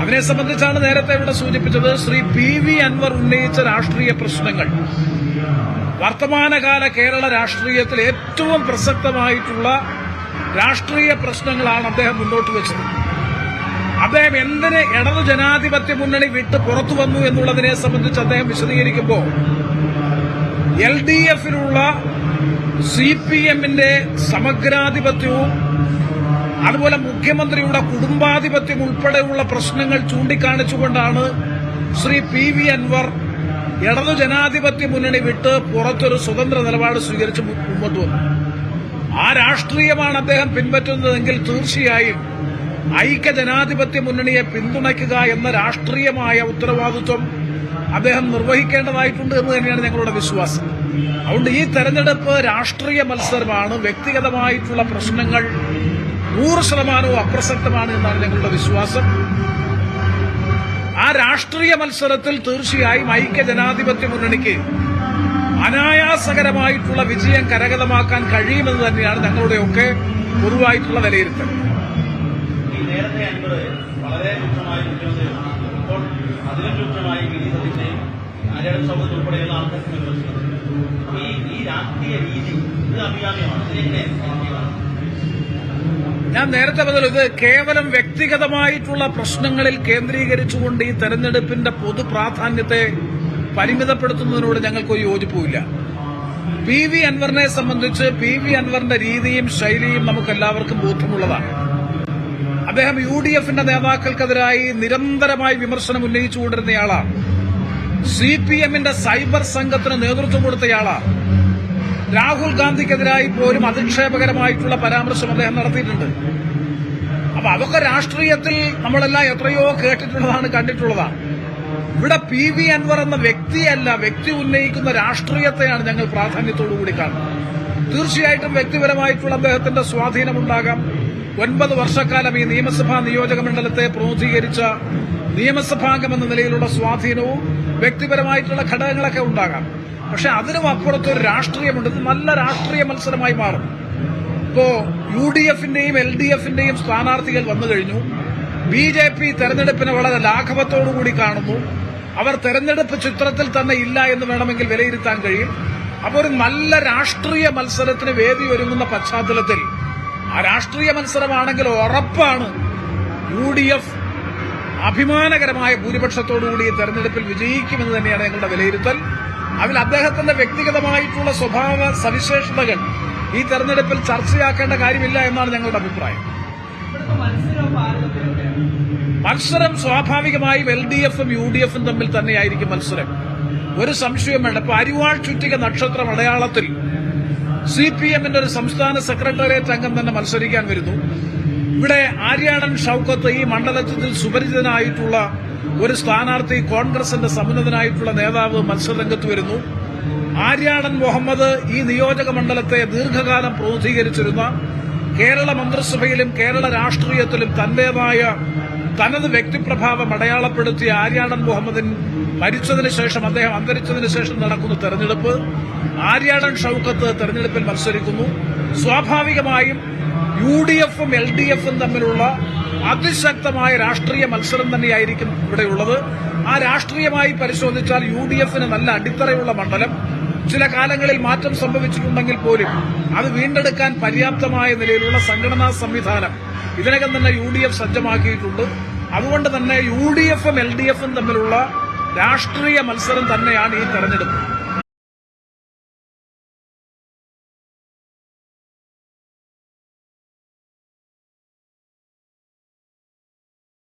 അതിനെ സംബന്ധിച്ചാണ് നേരത്തെ ഇവിടെ സൂചിപ്പിച്ചത്. ശ്രീ PV അൻവർ ഉന്നയിച്ച രാഷ്ട്രീയ പ്രശ്നങ്ങൾ വർത്തമാനകാല കേരള രാഷ്ട്രീയത്തിൽ ഏറ്റവും പ്രസക്തമായിട്ടുള്ള രാഷ്ട്രീയ പ്രശ്നങ്ങളാണ് അദ്ദേഹം മുന്നോട്ട് വെച്ചത്. അദ്ദേഹം എന്തിന് ഇടതു ജനാധിപത്യ മുന്നണി വിട്ട് പുറത്തു വന്നു എന്നുള്ളതിനെ സംബന്ധിച്ച് അദ്ദേഹം വിശദീകരിക്കുമ്പോൾ LDFിലുള്ള CPMന്റെ സമഗ്രാധിപത്യവും അതുപോലെ മുഖ്യമന്ത്രിയുടെ കുടുംബാധിപത്യം ഉൾപ്പെടെയുള്ള പ്രശ്നങ്ങൾ ചൂണ്ടിക്കാണിച്ചുകൊണ്ടാണ് ശ്രീ PV അൻവർ ഇടതു ജനാധിപത്യ മുന്നണി വിട്ട് പുറത്തൊരു സ്വതന്ത്ര നിലപാട് സ്വീകരിച്ച് മുന്നോട്ട് വന്നു. ആ രാഷ്ട്രീയമാണ് അദ്ദേഹം പിൻപറ്റുന്നതെങ്കിൽ തീർച്ചയായും ഐക്യ ജനാധിപത്യ മുന്നണിയെ പിന്തുണയ്ക്കുക എന്ന രാഷ്ട്രീയമായ ഉത്തരവാദിത്വം അദ്ദേഹം നിർവഹിക്കേണ്ടതായിട്ടുണ്ട് എന്ന് തന്നെയാണ് ഞങ്ങളുടെ വിശ്വാസം. അതുകൊണ്ട് ഈ തെരഞ്ഞെടുപ്പ് രാഷ്ട്രീയ മത്സരമാണ്. വ്യക്തിഗതമായിട്ടുള്ള പ്രശ്നങ്ങൾ 100% അപ്രസക്തമാണ് എന്നാണ് ഞങ്ങളുടെ വിശ്വാസം. ആ രാഷ്ട്രീയ മത്സരത്തിൽ തീർച്ചയായും ഐക്യ ജനാധിപത്യ മുന്നണിക്ക് അനായാസകരമായിട്ടുള്ള വിജയം കരഗതമാക്കാൻ കഴിയുമെന്ന് തന്നെയാണ് ഞങ്ങളുടെയൊക്കെ പൊതുവായിട്ടുള്ള വിലയിരുത്തൽ. നേരത്തെ അൻവർ വളരെ രൂക്ഷമായി മുഖ്യമന്ത്രിയാണ്. ഇപ്പോൾ അതിലും രൂക്ഷമായി ആര്യാടൻ സൗഹൃദം ഉൾപ്പെടെയുള്ള ആൾക്കാർക്ക് വിമർശിക്കുന്നത് ഈ രാഷ്ട്രീയ രീതി ഇത് അഭികാമ്യമാണ്. ഇതിനെങ്ങനെ ഞാൻ നേരത്തെ പറഞ്ഞത് ഇത് കേവലം വ്യക്തിഗതമായിട്ടുള്ള പ്രശ്നങ്ങളിൽ കേന്ദ്രീകരിച്ചുകൊണ്ട് ഈ തെരഞ്ഞെടുപ്പിന്റെ പൊതു പ്രാധാന്യത്തെ പരിമിതപ്പെടുത്തുന്നതിനോട് ഞങ്ങൾക്കൊരു യോജിപ്പുമില്ല. PV അൻവറിനെ സംബന്ധിച്ച് PV അൻവറിന്റെ രീതിയും ശൈലിയും നമുക്കെല്ലാവർക്കും ബോധ്യമുള്ളതാണ്. അദ്ദേഹം UDFന്റെ നേതാക്കൾക്കെതിരായി നിരന്തരമായി വിമർശനം ഉന്നയിച്ചുകൊണ്ടിരുന്നയാളാണ്. CPMന്റെ സൈബർ സംഘത്തിന് നേതൃത്വം കൊടുത്തയാളാണ്. രാഹുൽ ഗാന്ധിക്കെതിരായി പോലും അധിക്ഷേപകരമായിട്ടുള്ള പരാമർശം അദ്ദേഹം നടത്തിയിട്ടുണ്ട്. അപ്പൊ അതൊക്കെ രാഷ്ട്രീയത്തിൽ നമ്മളെല്ലാം എത്രയോ കേട്ടിട്ടുള്ളതാണ്, കണ്ടിട്ടുള്ളതാണ്. ഇവിടെ PV അൻവർ എന്ന വ്യക്തിയല്ല, വ്യക്തി ഉന്നയിക്കുന്ന രാഷ്ട്രീയത്തെയാണ് ഞങ്ങൾ പ്രാധാന്യത്തോടുകൂടി കാണുന്നത്. തീർച്ചയായിട്ടും വ്യക്തിപരമായിട്ടുള്ള അദ്ദേഹത്തിന്റെ സ്വാധീനമുണ്ടാകാം. 9 വർഷക്കാലം ഈ നിയമസഭാ നിയോജക മണ്ഡലത്തെ പ്രതിനിധീകരിച്ച നിയമസഭാംഗമെന്ന നിലയിലുള്ള സ്വാധീനവും വ്യക്തിപരമായിട്ടുള്ള ഘടകങ്ങളൊക്കെ ഉണ്ടാകാം. പക്ഷെ അതിനും അപ്പുറത്തൊരു രാഷ്ട്രീയമുണ്ട്. ഇത് നല്ല രാഷ്ട്രീയ മത്സരമായി മാറും. ഇപ്പോ UDFന്റെയും LDFന്റെയും സ്ഥാനാർത്ഥികൾ വന്നു കഴിഞ്ഞു. BJP തെരഞ്ഞെടുപ്പിനെ വളരെ ലാഘവത്തോടുകൂടി കാണുന്നു. അവർ തെരഞ്ഞെടുപ്പ് ചിത്രത്തിൽ തന്നെ ഇല്ല എന്ന് വേണമെങ്കിൽ വിലയിരുത്താൻ കഴിയും. അപ്പോൾ ഒരു നല്ല രാഷ്ട്രീയ മത്സരത്തിന് വേദി ഒരുങ്ങുന്ന പശ്ചാത്തലത്തിൽ ആ രാഷ്ട്രീയ മത്സരമാണെങ്കിൽ ഉറപ്പാണ് UDF അഭിമാനകരമായ ഭൂരിപക്ഷത്തോടുകൂടി ഈ തെരഞ്ഞെടുപ്പിൽ വിജയിക്കുമെന്ന് തന്നെയാണ് ഞങ്ങളുടെ വിലയിരുത്തൽ. അതിൽ അദ്ദേഹത്തിന്റെ വ്യക്തിഗതമായിട്ടുള്ള സ്വഭാവ സവിശേഷതകൾ ഈ തെരഞ്ഞെടുപ്പിൽ ചർച്ചയാക്കേണ്ട കാര്യമില്ല എന്നാണ് ഞങ്ങളുടെ അഭിപ്രായം. മത്സരം സ്വാഭാവികമായും LDFും UDFും തമ്മിൽ തന്നെയായിരിക്കും മത്സരം. ഒരു സംശയം വേണ്ട. ഇപ്പൊ അരിവാൾ ചുറ്റിക നക്ഷത്രം അടയാളത്തിൽ CPMന്റെ ഒരു സംസ്ഥാന സെക്രട്ടേറിയറ്റ് അംഗം തന്നെ മത്സരിക്കാൻ വരുന്നു. ഇവിടെ ആര്യാടൻ ഷൌക്കത്ത് ഈ മണ്ഡലത്തിൽ സുപരിചിതനായിട്ടുള്ള ഒരു സ്ഥാനാർത്ഥി, കോൺഗ്രസിന്റെ സമുന്നതനായിട്ടുള്ള നേതാവ് മത്സരരംഗത്ത് വരുന്നു. ആര്യാടൻ മുഹമ്മദ് ഈ നിയോജക മണ്ഡലത്തെ ദീർഘകാലം പ്രതിനിധീകരിച്ചിരുന്ന, കേരള മന്ത്രിസഭയിലും കേരള രാഷ്ട്രീയത്തിലും തന്റേതായ തനത് വ്യക്തിപ്രഭാവം അടയാളപ്പെടുത്തിയ ആര്യാടൻ മുഹമ്മദിൻ മരിച്ചതിന് ശേഷം, അദ്ദേഹം അന്തരിച്ചതിന് ശേഷം നടക്കുന്ന തെരഞ്ഞെടുപ്പ്. ആര്യാടൻ ഷൌക്കത്ത് തെരഞ്ഞെടുപ്പിൽ മത്സരിക്കുന്നു. സ്വാഭാവികമായും UDFും LDFും തമ്മിലുള്ള അതിശക്തമായ രാഷ്ട്രീയ മത്സരം തന്നെയായിരിക്കും ഇവിടെയുള്ളത്. ആ രാഷ്ട്രീയമായി പരിശോധിച്ചാൽ UDFന് നല്ല അടിത്തറയുള്ള മണ്ഡലം. ചില കാലങ്ങളിൽ മാറ്റം സംഭവിച്ചിട്ടുണ്ടെങ്കിൽ പോലും അത് വീണ്ടെടുക്കാൻ പര്യാപ്തമായ നിലയിലുള്ള സംഘടനാ സംവിധാനം ഇതിനകം തന്നെ UDF സജ്ജമാക്കിയിട്ടുണ്ട്. അതുകൊണ്ട് തന്നെ UDFും LDFും തമ്മിലുള്ള രാഷ്ട്രീയ മത്സരം തന്നെയാണ് ഈ തെരഞ്ഞെടുപ്പ്.